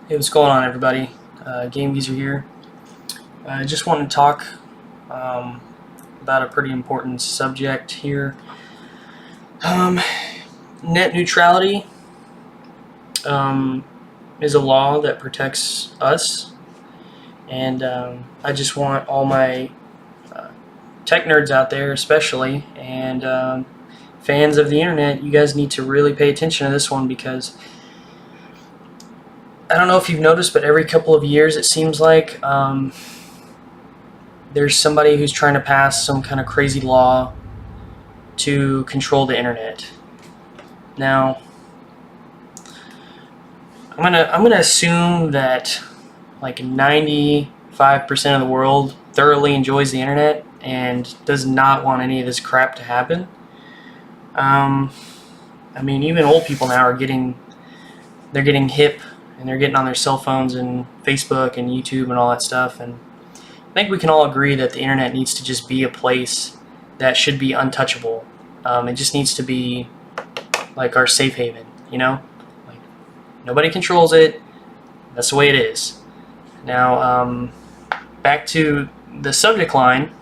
Hey, what's going on, everybody? Game User here. I just want to talk about a pretty important subject here. Net neutrality is a law that protects us, and I just want all my tech nerds out there, especially, and fans of the internet, you guys need to really pay attention to this one, because I don't know if you've noticed, but every couple of years it seems like there's somebody who's trying to pass some kind of crazy law to control the internet. Now, I'm gonna assume that like 95% of the world thoroughly enjoys the internet and does not want any of this crap to happen. I mean, even old people now are getting hip, and they're getting on their cell phones and Facebook and YouTube and all that stuff. And I think we can all agree that the internet needs to just be a place that should be untouchable. It just needs to be like our safe haven, you know? Like, nobody controls it. That's the way it is. Now, back to the subject line.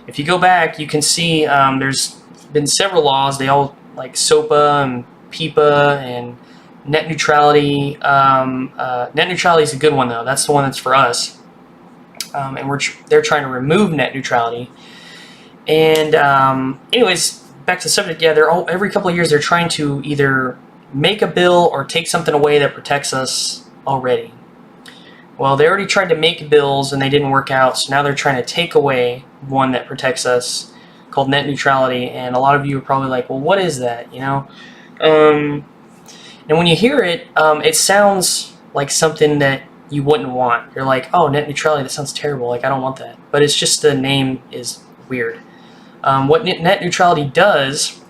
If you go back, you can see there's been several laws. They all, like SOPA and PIPA and net neutrality. Net neutrality is a good one, though. That's the one that's for us. And they're trying to remove net neutrality. And anyways, back to the subject. Yeah, every couple of years they're trying to either make a bill or take something away that protects us already. Well, they already tried to make bills and they didn't work out, so now they're trying to take away one that protects us, called net neutrality. And a lot of you are probably like, well, what is that, you know? And when you hear it, it sounds like something that you wouldn't want. You're like, oh, net neutrality, that sounds terrible, like I don't want that. But it's just the name is weird. What net neutrality does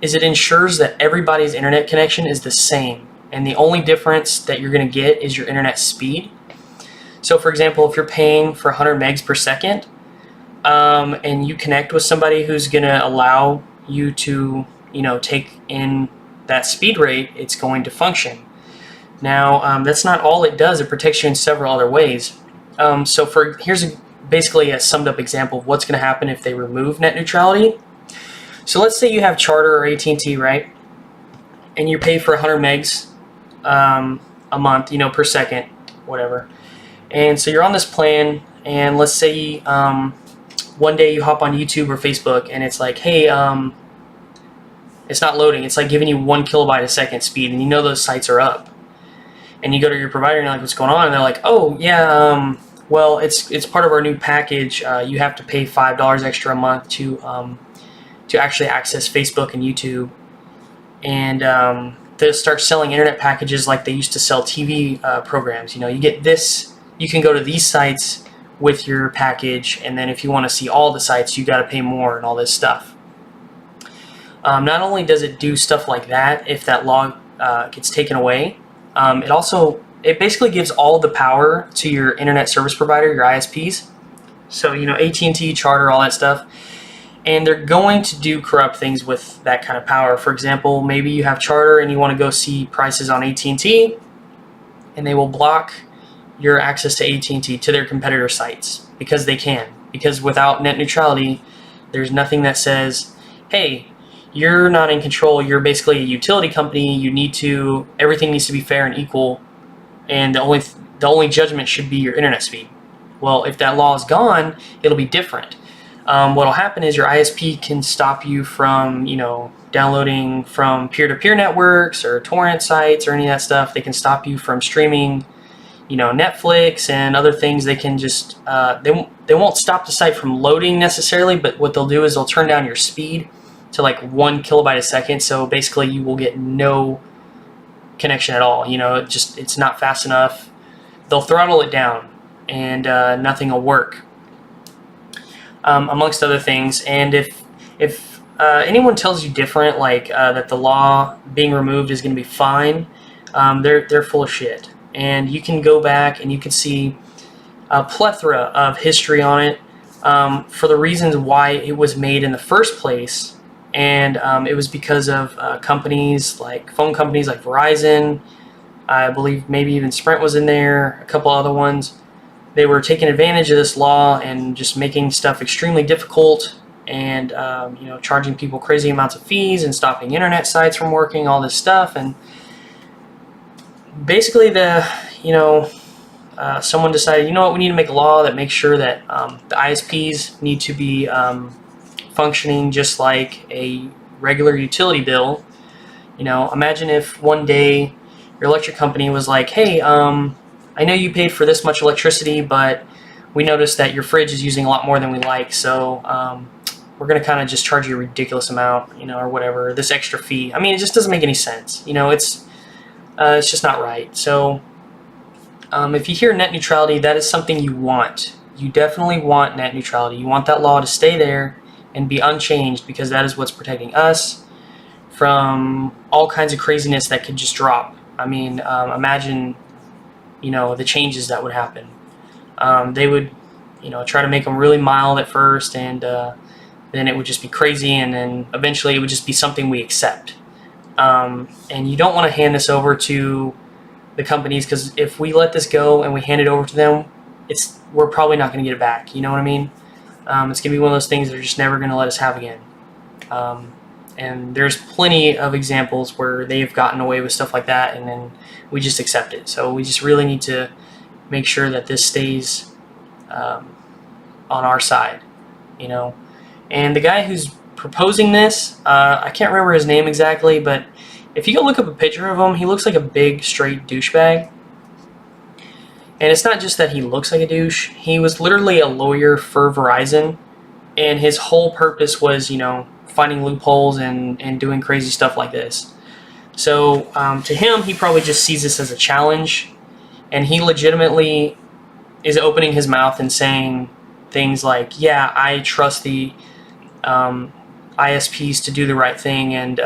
is it ensures that everybody's internet connection is the same, and the only difference that you're going to get is your internet speed. So for example, if you're paying for 100 megs per second, and you connect with somebody who's going to allow you to, take in that speed rate, it's going to function. Now, that's not all it does. It protects you in several other ways. Here's basically a summed up example of what's going to happen if they remove net neutrality. So let's say you have Charter or AT&T, right? And you pay for 100 megs a month, per second, whatever. And so you're on this plan, and let's say one day you hop on YouTube or Facebook, and it's like, hey, it's not loading. It's like giving you 1 kilobyte a second speed, and those sites are up. And you go to your provider and you're like, what's going on? And they're like, oh yeah, well, it's part of our new package. You have to pay $5 extra a month to actually access Facebook and YouTube. And they'll start selling internet packages like they used to sell TV programs. You get this. You can go to these sites with your package, and then if you want to see all the sites, you got to pay more and all this stuff. Not only does it do stuff like that if that law gets taken away, it basically gives all the power to your internet service provider, your ISPs. So, AT&T, Charter, all that stuff. And they're going to do corrupt things with that kind of power. For example, maybe you have Charter and you want to go see prices on AT&T, and they will block your access to AT&T to their competitor sites because they can. Because without net neutrality, there's nothing that says, hey, you're not in control. You're basically a utility company. Everything needs to be fair and equal, and the only judgment should be your internet speed. Well, if that law is gone, it'll be different. What'll happen is your ISP can stop you from, downloading from peer-to-peer networks or torrent sites or any of that stuff. They can stop you from streaming, Netflix and other things. They can just they won't stop the site from loading necessarily, but what they'll do is they'll turn down your speed to like 1 kilobyte a second. So basically you will get no connection at all. It's not fast enough. They'll throttle it down, and nothing will work, amongst other things. And if anyone tells you different, like that the law being removed is going to be fine, they're full of shit. And you can go back and you can see a plethora of history on it, for the reasons why it was made in the first place. And it was because of phone companies like Verizon, I believe maybe even Sprint was in there, a couple other ones. They were taking advantage of this law and just making stuff extremely difficult, and charging people crazy amounts of fees and stopping internet sites from working, all this stuff. And basically someone decided, you know what, we need to make a law that makes sure that the ISPs need to be functioning just like a regular utility bill. Imagine if one day your electric company was like, hey, I know you paid for this much electricity, but we noticed that your fridge is using a lot more than we like, so we're going to kind of just charge you a ridiculous amount, or whatever, this extra fee. I mean, it just doesn't make any sense. It's just not right. So if you hear net neutrality, that is something you want. You definitely want net neutrality. You want that law to stay there and be unchanged, because that is what's protecting us from all kinds of craziness that could just drop. I mean, imagine the changes that would happen. They would try to make them really mild at first, and then it would just be crazy, and then eventually it would just be something we accept. And you don't want to hand this over to the companies, because if we let this go and we hand it over to them, we're probably not going to get it back. You know what I mean? It's going to be one of those things they're just never going to let us have again. And there's plenty of examples where they've gotten away with stuff like that, and then we just accept it. So we just really need to make sure that this stays on our side, And the guy who's proposing this, I can't remember his name exactly, but if you go look up a picture of him, he looks like a big, straight douchebag. And it's not just that he looks like a douche. He was literally a lawyer for Verizon, and his whole purpose was, finding loopholes and doing crazy stuff like this. So to him, he probably just sees this as a challenge, and he legitimately is opening his mouth and saying things like, yeah, I trust the ISPs to do the right thing, and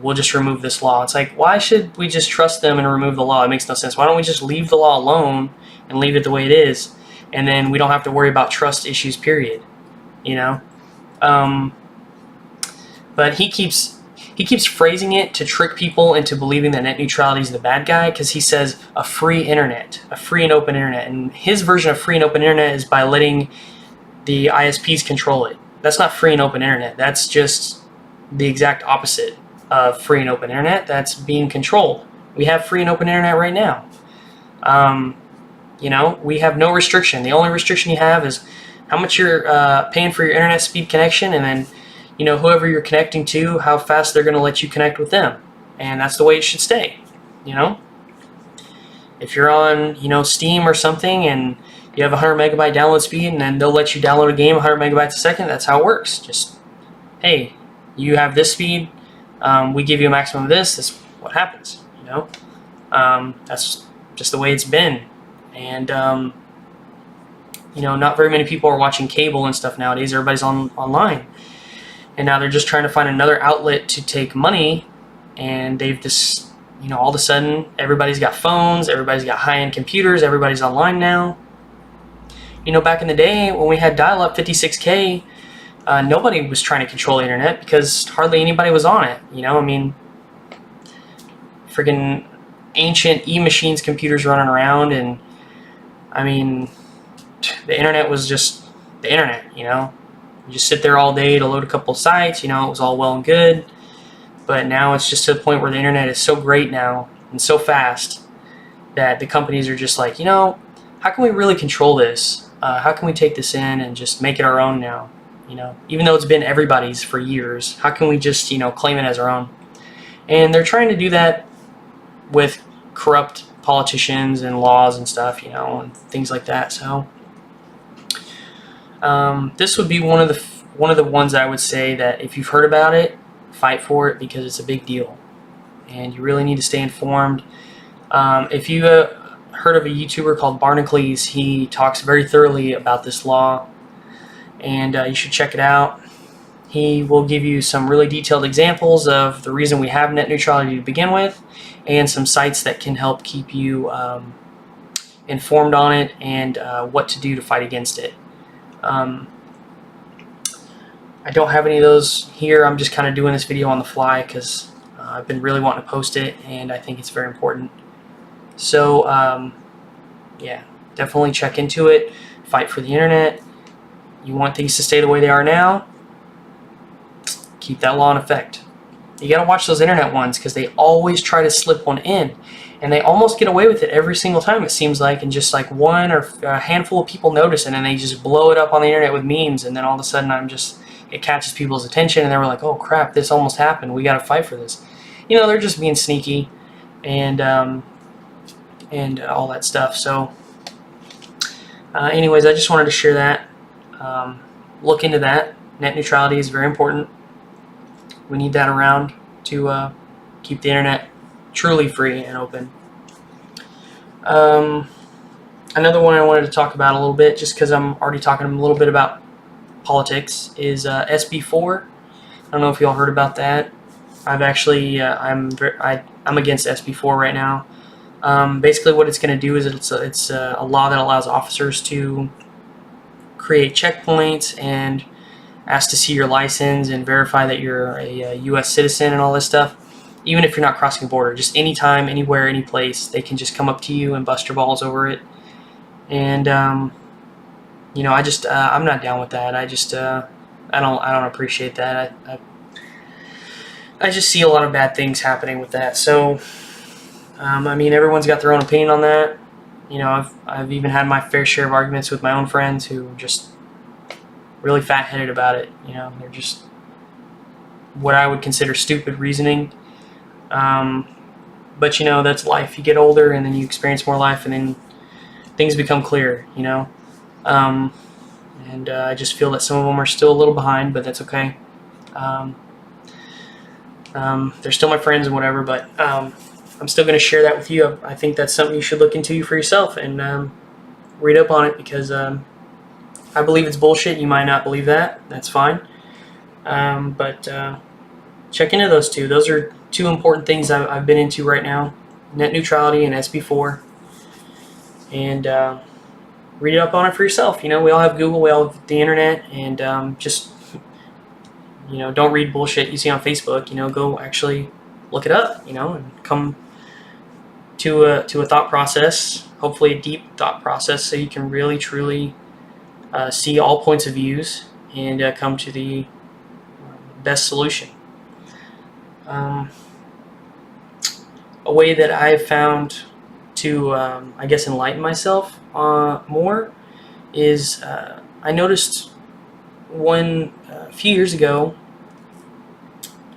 we'll just remove this law. It's like, why should we just trust them and remove the law? It makes no sense. Why don't we just leave the law alone and leave it the way it is, and then we don't have to worry about trust issues, period. But he keeps phrasing it to trick people into believing that net neutrality is the bad guy, because he says a free internet, a free and open internet, and his version of free and open internet is by letting the ISPs control it. That's not free and open internet. That's just the exact opposite of free and open internet. That's being controlled. We have free and open internet right now. We have no restriction. The only restriction you have is how much you're paying for your internet speed connection, and then whoever you're connecting to, how fast they're going to let you connect with them. And that's the way it should stay. If you're on Steam or something, and you have 100 megabyte download speed, and then they'll let you download a game 100 megabytes a second, that's how it works. Just, hey, you have this speed, we give you a maximum of this, that's what happens. That's just the way it's been. And not very many people are watching cable and stuff nowadays. Everybody's online, and now they're just trying to find another outlet to take money, and they've just all of a sudden everybody's got phones, everybody's got high-end computers, everybody's online now. Back in the day when we had dial-up 56K, nobody was trying to control the internet because hardly anybody was on it. Friggin' ancient E-machines computers running around, and I mean, the internet was just the internet. You just sit there all day to load a couple of sites. It was all well and good, but now it's just to the point where the internet is so great now and so fast that the companies are just like, how can we really control this? How can we take this in and just make it our own now? Even though it's been everybody's for years, how can we just, claim it as our own? And they're trying to do that with corrupt politicians and laws and stuff, and things like that. So this would be one of the ones I would say that if you've heard about it, fight for it, because it's a big deal, and you really need to stay informed. If you heard of a YouTuber called Barnacles, he talks very thoroughly about this law, and you should check it out. He will give you some really detailed examples of the reason we have net neutrality to begin with, and some sites that can help keep you informed on it, and what to do to fight against it. I don't have any of those here. I'm just kind of doing this video on the fly because I've been really wanting to post it, and I think it's very important. So yeah, definitely check into it. Fight for the internet. You want things to stay the way they are now? Keep that law in effect. You gotta watch those internet ones because they always try to slip one in, and they almost get away with it every single time, it seems like, and just like one or a handful of people notice it and they just blow it up on the internet with memes, and then all of a sudden it catches people's attention and they were like, oh crap, this almost happened, we gotta fight for this. You know, they're just being sneaky and all that stuff. So anyways, I just wanted to share that. Look into that. Net neutrality is very important. We need that around to keep the internet truly free and open. Another one I wanted to talk about a little bit, just because I'm already talking a little bit about politics, is SB4. I don't know if you all heard about that. I've actually I'm against SB4 right now. Basically, what it's going to do is it's a law that allows officers to create checkpoints and ask to see your license and verify that you're a U.S. citizen and all this stuff, even if you're not crossing the border. Just anytime, anywhere, any place, they can just come up to you and bust your balls over it. And you know, I'm not down with that. I don't appreciate that. I just see a lot of bad things happening with that. So I mean, everyone's got their own opinion on that. You know, I've even had my fair share of arguments with my own friends who just really fat-headed about it. You know, they're just what I would consider stupid reasoning. But you know, that's life. You get older and then you experience more life and then things become clear, you know. And I just feel that some of them are still a little behind, but that's okay. They're still my friends and whatever, but I'm still going to share that with you. I think that's something you should look into for yourself and read up on it, because I believe it's bullshit. You might not believe that. That's fine. But check into those two. Those are two important things I've been into right now: net neutrality and SB4. And read up on it for yourself. You know, we all have Google, we all have the internet, and just, you know, don't read bullshit you see on Facebook. You know, go actually look it up. You know, and come to a thought process. Hopefully, a deep thought process, so you can really truly see all points of views and come to the best solution. A way that I've found to, I guess, enlighten myself more is I noticed a few years ago,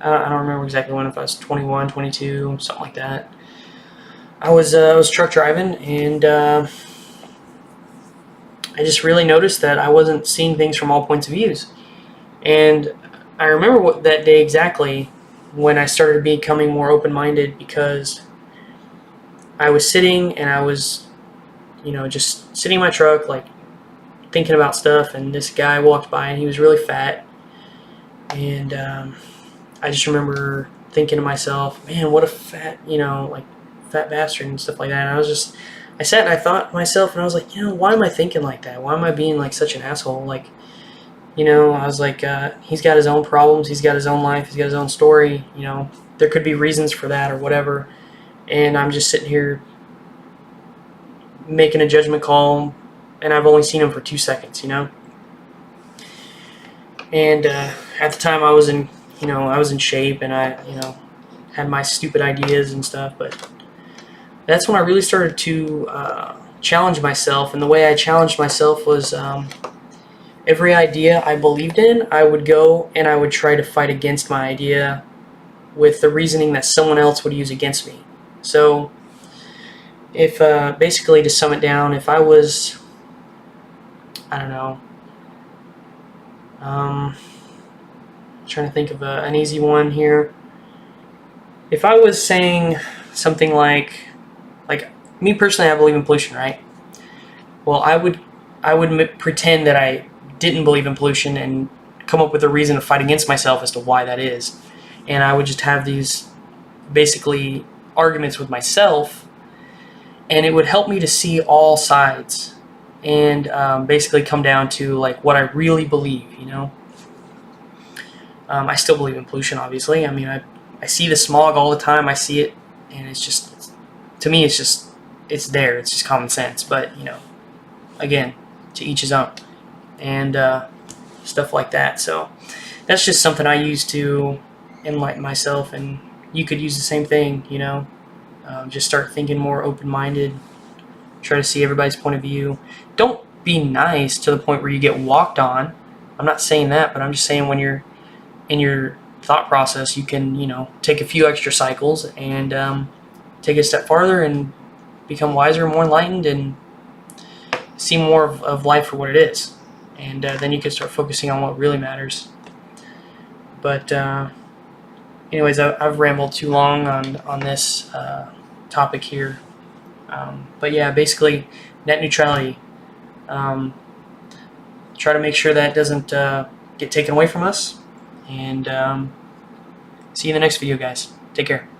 I don't remember exactly when, if I was 21, 22, something like that. I was truck driving, and I just really noticed that I wasn't seeing things from all points of views. And I remember that day exactly when I started becoming more open-minded, because I was sitting and I was, you know, just sitting in my truck, like thinking about stuff, and this guy walked by and he was really fat, and I just remember thinking to myself, man, what a fat, you know, like fat bastard and stuff like that. And I sat and I thought to myself, and I was like, you know, why am I thinking like that? Why am I being like such an asshole? Like, you know, I was like, he's got his own problems, he's got his own life, he's got his own story, you know, there could be reasons for that or whatever. And I'm just sitting here making a judgment call, and I've only seen him for 2 seconds, you know. And at the time, I was in shape, and I, you know, had my stupid ideas and stuff. But that's when I really started to challenge myself. And the way I challenged myself was every idea I believed in, I would go and I would try to fight against my idea with the reasoning that someone else would use against me. So, if basically, to sum it down, if I was, I don't know, trying to think of an easy one here. If I was saying something like me personally, I believe in pollution, right? Well, I would pretend that I didn't believe in pollution and come up with a reason to fight against myself as to why that is, and I would just have these basically arguments with myself, and it would help me to see all sides and basically come down to like what I really believe, you know. I still believe in pollution, obviously. I mean, I see the smog all the time. I see it, and it's just, to me, it's just it's there. It's just common sense. But again, to each his own, and stuff like that. So that's just something I use to enlighten myself, and you could use the same thing. Just start thinking more open-minded. Try to see everybody's point of view. Don't be nice to the point where you get walked on. I'm not saying that, but I'm just saying when you're in your thought process, you can, take a few extra cycles and take it a step farther and become wiser, more enlightened, and see more of life for what it is. And then you can start focusing on what really matters. But anyways, I've rambled too long on this topic here. But yeah, basically, net neutrality. Try to make sure that doesn't get taken away from us. And see you in the next video, guys. Take care.